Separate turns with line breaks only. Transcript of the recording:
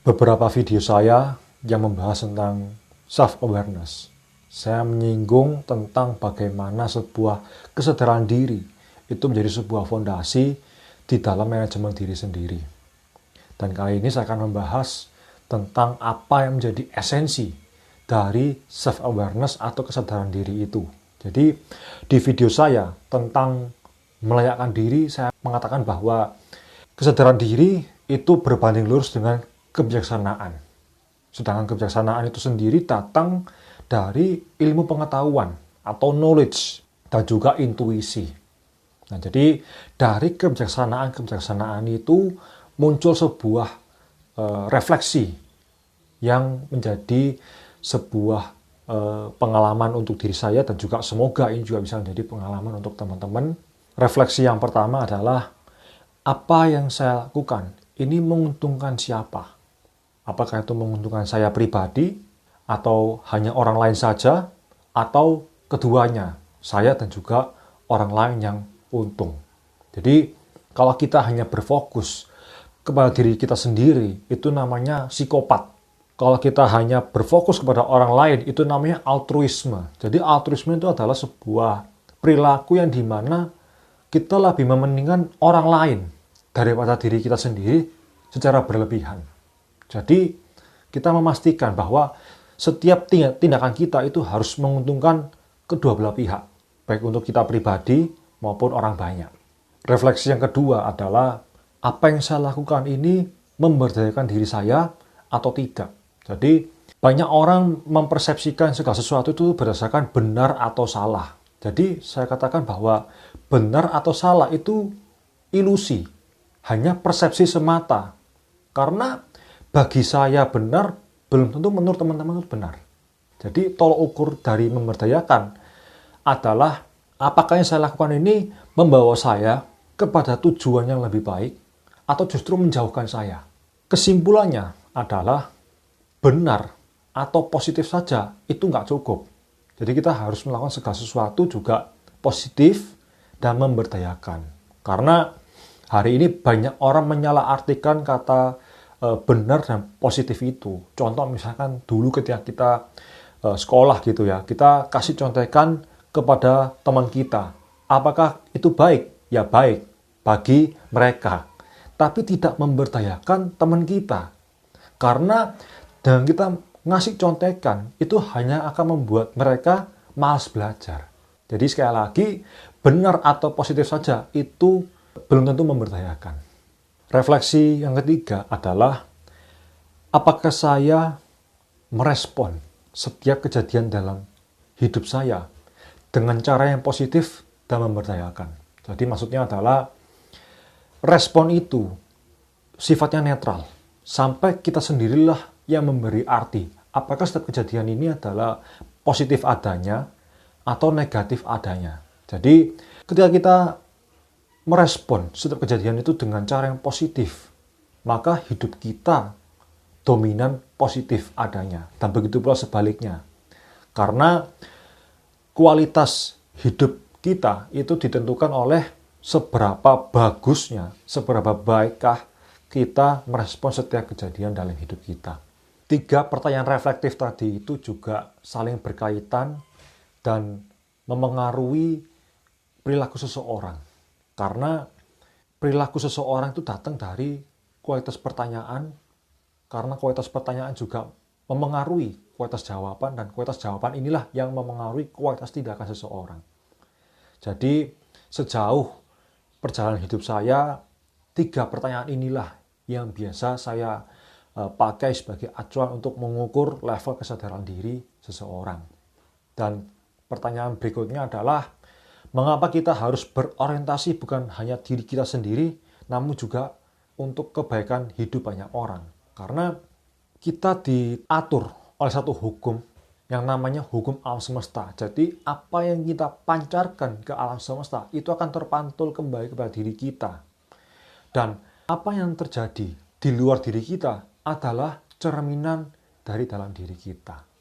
Beberapa video saya yang membahas tentang self-awareness. Saya menyinggung tentang bagaimana sebuah kesadaran diri itu menjadi sebuah fondasi di dalam manajemen diri sendiri. Dan kali ini saya akan membahas tentang apa yang menjadi esensi dari self-awareness atau kesadaran diri itu. Jadi di video saya tentang melayakkan diri, saya mengatakan bahwa kesadaran diri itu berbanding lurus dengan kebijaksanaan. Sedangkan kebijaksanaan itu sendiri datang dari ilmu pengetahuan atau knowledge dan juga intuisi. Nah, jadi dari kebijaksanaan itu muncul sebuah refleksi yang menjadi sebuah pengalaman untuk diri saya dan juga semoga ini juga bisa menjadi pengalaman untuk teman-teman. Refleksi yang pertama adalah apa yang saya lakukan ini menguntungkan siapa? Apakah itu menguntungkan saya pribadi, atau hanya orang lain saja, atau keduanya, saya dan juga orang lain yang untung. Jadi, kalau kita hanya berfokus kepada diri kita sendiri, itu namanya psikopat. Kalau kita hanya berfokus kepada orang lain, itu namanya altruisme. Jadi, altruisme itu adalah sebuah perilaku yang dimana kita lebih mementingkan orang lain daripada diri kita sendiri secara berlebihan. Jadi, kita memastikan bahwa setiap tindakan kita itu harus menguntungkan kedua belah pihak, baik untuk kita pribadi maupun orang banyak. Refleksi yang kedua adalah, apa yang saya lakukan ini memberdayakan diri saya atau tidak. Jadi, banyak orang mempersepsikan segala sesuatu itu berdasarkan benar atau salah. Jadi, saya katakan bahwa benar atau salah itu ilusi, hanya persepsi semata. Karena bagi saya benar, belum tentu menurut teman-teman itu benar. Jadi tolok ukur dari memberdayakan adalah apakah yang saya lakukan ini membawa saya kepada tujuan yang lebih baik atau justru menjauhkan saya. Kesimpulannya adalah benar atau positif saja itu nggak cukup. Jadi kita harus melakukan segala sesuatu juga positif dan memberdayakan. Karena hari ini banyak orang menyalahartikan kata benar dan positif itu. Contoh misalkan dulu ketika kita sekolah gitu ya, kita kasih contekan kepada teman kita. Apakah itu baik? Ya baik bagi mereka. Tapi tidak memberdayakan teman kita. Karena dengan kita ngasih contekan, itu hanya akan membuat mereka malas belajar. Jadi sekali lagi, benar atau positif saja itu belum tentu memberdayakan. Refleksi yang ketiga adalah, apakah saya merespon setiap kejadian dalam hidup saya dengan cara yang positif dan memberdayakan. Jadi maksudnya adalah, respon itu sifatnya netral. Sampai kita sendirilah yang memberi arti. Apakah setiap kejadian ini adalah positif adanya atau negatif adanya. Jadi ketika kita merespon setiap kejadian itu dengan cara yang positif, maka hidup kita dominan positif adanya. Dan begitu pula sebaliknya. Karena kualitas hidup kita itu ditentukan oleh seberapa bagusnya, seberapa baikkah kita merespon setiap kejadian dalam hidup kita. 3 pertanyaan reflektif tadi itu juga saling berkaitan dan memengaruhi perilaku seseorang. Karena perilaku seseorang itu datang dari kualitas pertanyaan, karena kualitas pertanyaan juga memengaruhi kualitas jawaban, dan kualitas jawaban inilah yang memengaruhi kualitas tindakan seseorang. Jadi sejauh perjalanan hidup saya, 3 pertanyaan inilah yang biasa saya pakai sebagai acuan untuk mengukur level kesadaran diri seseorang. Dan pertanyaan berikutnya adalah, mengapa kita harus berorientasi bukan hanya diri kita sendiri, namun juga untuk kebaikan hidup banyak orang. Karena kita diatur oleh satu hukum yang namanya hukum alam semesta. Jadi apa yang kita pancarkan ke alam semesta itu akan terpantul kembali kepada diri kita. Dan apa yang terjadi di luar diri kita adalah cerminan dari dalam diri kita.